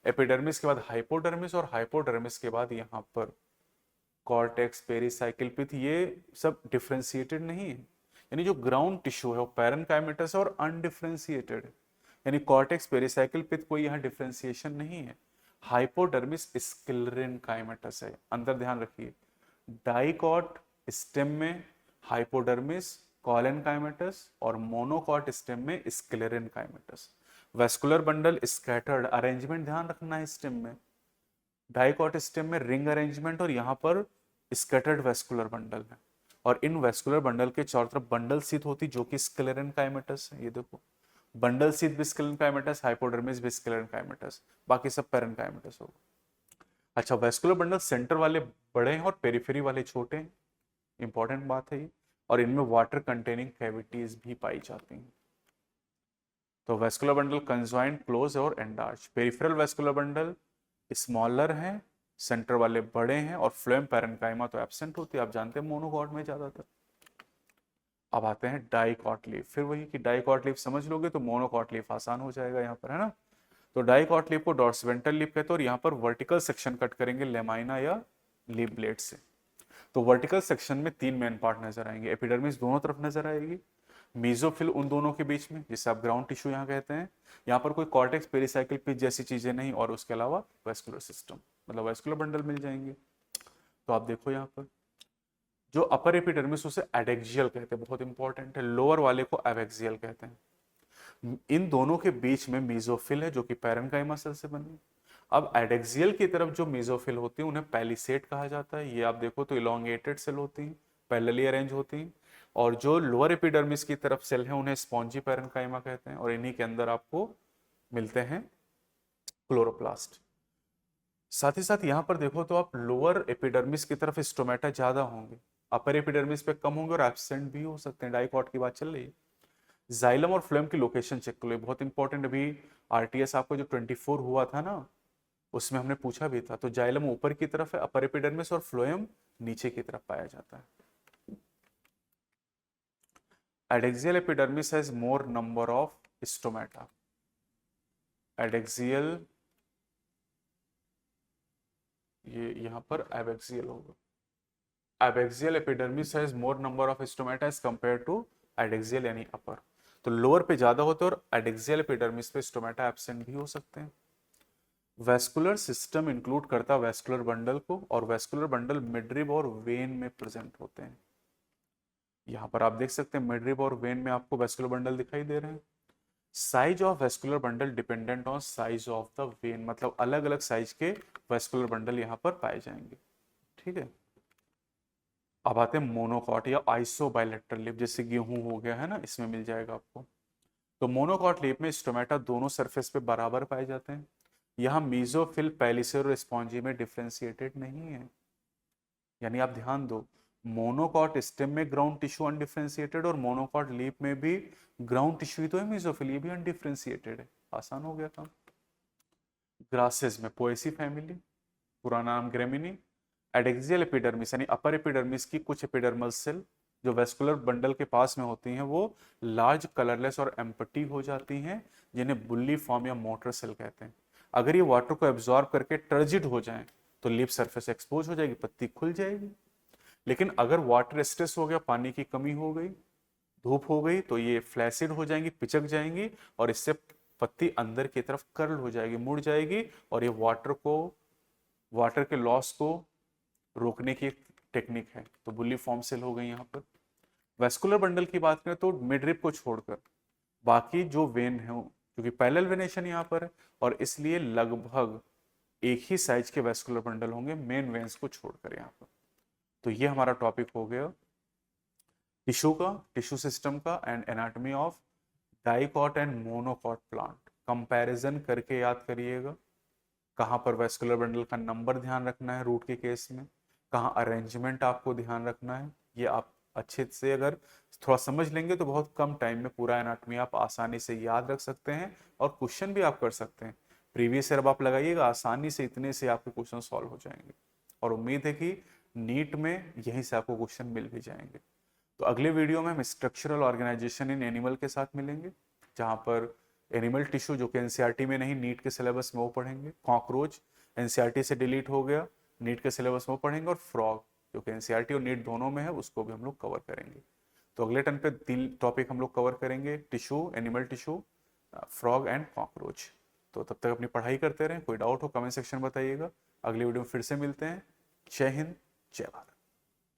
S1: एपिडर्मिस के बाद हाइपोडर्मिस, और हाइपोडर्मिस के बाद यहाँ पर कॉर्टेक्स, पेरीसाइकिल, पिथ, ये सब डिफरेंशिएटेड नहीं है। यानी जो ग्राउंड टिश्यू है वो पैरेनकाइमेटस है और अनडिफरेंशिएटेड, यानी कॉर्टेक्स, पेरीसाइकिल, पिथ, कोई यहाँ डिफरेंशिएशन नहीं है। हाइपोडर्मिस स्क्लेरेन काइमेटस है, अंदर ध्यान रखिए। डाइकॉट स्टेम में हाइपोडर्मिस कॉलन काइमेटस, और मोनोकॉट स्टेम में स्क्लेरेन काइमेटस। वेस्कुलर बंडल स्कैटर्ड, अरेंजमेंट ध्यान रखना है स्टेम में। डाइकॉट स्टेम में रिंग अरेंजमेंट, और यहाँ पर स्कैटर्ड वेस्कुलर बंडल है। और इन वेस्कुलर बंडल के चारों तरफ बंडल सीथ होती जो कि स्क्लेरेन काइमेटस है। ये देखो, बंडल सीथ भी स्क्लेरेन काइमेटस, हाइपोडर्मिस भी स्क्लेरेन काइमेटस, बाकी सब पैरेनकाइमेटस होगा। अच्छा, वेस्कुलर बंडल सेंटर वाले बड़े हैं और पेरिफेरी वाले छोटे हैं, इंपॉर्टेंट बात है ये। और इनमें वाटर कंटेनिंग कैविटीज भी पाई जाती हैं। तो वेस्कुलर बंडल कंजॉइंट, क्लोज और endarch. Peripheral vascular bundle smaller हैं, सेंटर वाले बड़े हैं, और फ्लोएम पैरेनकाइमा तो एब्सेंट होती है, आप जानते हैं मोनोकॉट में ज्यादातर। अब आते हैं डाइकॉट लीफ, फिर वही कि डाइकॉट लीफ समझ लोगे तो मोनोकॉट लीफ आसान हो जाएगा यहाँ पर, है ना। तो डाइकॉट लीफ को डॉर्सवेंट्रल लीफ कहते हैं, और यहाँ पर वर्टिकल सेक्शन कट करेंगे लेमाइना या लीफ ब्लेड से। तो वर्टिकल सेक्शन में तीन मेन पार्ट नजर आएंगे, एपिडर्मिस दोनों तरफ नजर आएगी, मीजोफिल उन दोनों के बीच में जिसे आप ग्राउंड टिश्यू यहाँ कहते हैं, यहाँ पर कोई कॉर्टेक्स, पेरिसाइकिल, पिच जैसी चीजें नहीं, और उसके अलावा वेस्कुलर सिस्टम, मतलब वेस्कुलर बंडल मिल जाएंगे। तो आप देखो यहाँ पर जो अपर एपिडर्मिस उसे एडेक्सियल कहते हैं, बहुत इंपॉर्टेंट है, लोअर वाले को एबैक्सियल कहते हैं। इन दोनों के बीच में मीजोफिल है जो कि पैरेनकाइमा सेल से बनी। अब एडेक्सियल की तरफ जो मीजोफिल होती है उन्हें पैलिसेड कहा जाता है। ये आप देखो तो इलोंगेटेड सेल होती हैं, पैरेलली अरेंज होती हैं। और जो लोअर एपिडर्मिस की तरफ सेल है उन्हें स्पॉन्जी पैरेनकाइमा कहते हैं, और इन्हीं के अंदर आपको मिलते हैं क्लोरोप्लास्ट। साथ ही साथ यहाँ पर देखो तो आप लोअर एपिडर्मिस की तरफ स्टोमेटा ज्यादा होंगे, अपर एपिडर्मिस पे कम होंगे और एब्सेंट भी हो सकते हैं। डाइकॉट की बात चल रही है। जाइलम और फ्लोएम की लोकेशन चेक कर लो, बहुत इंपॉर्टेंट। अभी आरटीएस आपको जो 24 हुआ था ना, उसमें हमने पूछा भी था। तो जाइलम ऊपर की तरफ है, अपर एपिडर्मिस, और फ्लोएम नीचे की तरफ पाया जाता है। Adaxial epidermis has more number of stomata. Adaxial, ये यहाँ पर एबैक्सियल होगा। Abaxial epidermis has more number of stomata as compare to adaxial यानी अपर। तो लोअर पे ज्यादा होते हैं और एडेक्सियल एपिडर्मिस पे स्टोमेटा एब्सेंट भी हो सकते हैं। वेस्कुलर सिस्टम इंक्लूड करता वेस्कुलर बंडल को, और वेस्कुलर बंडल मिडरिब और वेन में प्रेजेंट होते हैं। यहाँ पर आप देख सकते हैं मिडरिब और वेन में आपको वेस्कुलर बंडल दिखाई दे रहे हैं। Size of vascular bundle dependent on size of the when, मतलब अलग अलग साइज के वेस्कुलर बंडल यहाँ पर पाए जाएंगे, ठीक है। अब आते हैं मोनोकॉट या आइसो बायलेटरल लिप, जैसे गेहूं हो गया है ना, इसमें मिल जाएगा आपको। तो मोनोकॉट लीफ में स्टोमेटा दोनों सरफेस पे बराबर पाए जाते हैं। यहाँ मीजोफिल पैलिसेर और स्पॉन्जी में डिफ्रेंशिएटेड नहीं है। यानी आप ध्यान दो, मोनोकॉट स्टेम में ग्राउंड टिश्यू अनडिफ्रेंशिएटेड और मोनोकॉट लीफ में भी ग्राउंड टिश्यू तो है, मीजोफिल ये भी अनडिफ्रेंशिएटेड है। आसान हो गया काम। ग्रासेस में पोएसी फैमिली, पुराना नाम ग्रेमिनी। एडेक्सियल एपिडर्मिस यानी अपर एपिडर्मिस की कुछ एपिडर्मल सेल जो वेस्कुलर बंडल के पास में होती हैं वो लार्ज कलरलेस और एम्प्टी हो जाती हैं, जिन्हें बुल्ली फॉर्म या मोटर सेल कहते हैं। अगर ये वाटर को एब्जॉर्ब करके टर्जिड हो जाएं तो लीफ सरफेस एक्सपोज हो जाएगी, पत्ती खुल जाएगी। लेकिन अगर वाटर स्ट्रेस हो गया, पानी की कमी हो गई, धूप हो गई, तो ये फ्लैसिड हो जाएंगी, पिचक जाएंगी और इससे पत्ती अंदर की तरफ कर्ल हो जाएगी, मुड़ जाएगी और ये वाटर के लॉस को रोकने की एक टेक्निक है। तो बुल्ली फॉर्म सेल हो गई यहाँ पर। वेस्कुलर बंडल की बात करें तो मिडरिप को छोड़कर बाकी जो वेन है, क्योंकि पैरेलल वेनेशन यहाँ पर है और इसलिए लगभग एक ही साइज के वेस्कुलर बंडल होंगे मेन वेन्स को छोड़कर यहाँ पर। तो ये हमारा टॉपिक हो गया टिश्यू का, टिश्यू सिस्टम का and anatomy of dicot and monocot plant. Comparison करके याद करिएगा कहाँ पर वेस्कुलर बंडल का नंबर ध्यान रखना है रूट के केस में, कहाँ अरेंजमेंट आपको ध्यान रखना है। ये आप अच्छे से अगर थोड़ा समझ लेंगे तो बहुत कम टाइम में पूरा एनाटॉमी आप आसानी से याद रख सकते हैं और क्वेश्चन भी आप कर सकते हैं। प्रीवियस ईयर अब आप लगाइएगा, आसानी से इतने से आपके क्वेश्चन सॉल्व हो जाएंगे और उम्मीद है कि नीट में यहीं से आपको क्वेश्चन मिल भी जाएंगे। तो अगले वीडियो में हम स्ट्रक्चरल ऑर्गेनाइजेशन इन एनिमल के साथ मिलेंगे, जहाँ पर एनिमल टिश्यू जो कि एनसीईआरटी में नहीं नीट के सिलेबस में वो पढ़ेंगे। कॉकरोच एनसीईआरटी से डिलीट हो गया, नीट के सिलेबस में वो पढ़ेंगे। और फ्रॉग जो कि एनसीईआरटी और नीट दोनों में है, उसको भी हम लोग कवर करेंगे। तो अगले टर्न पे 3 टॉपिक हम लोग कवर करेंगे, tissue, animal tissue, frog and cockroach. तो तब तक अपनी पढ़ाई करते रहें। कोई डाउट हो कमेंट सेक्शन में बताइएगा। अगली वीडियो में फिर से मिलते हैं। जय हिंद, जय भारत।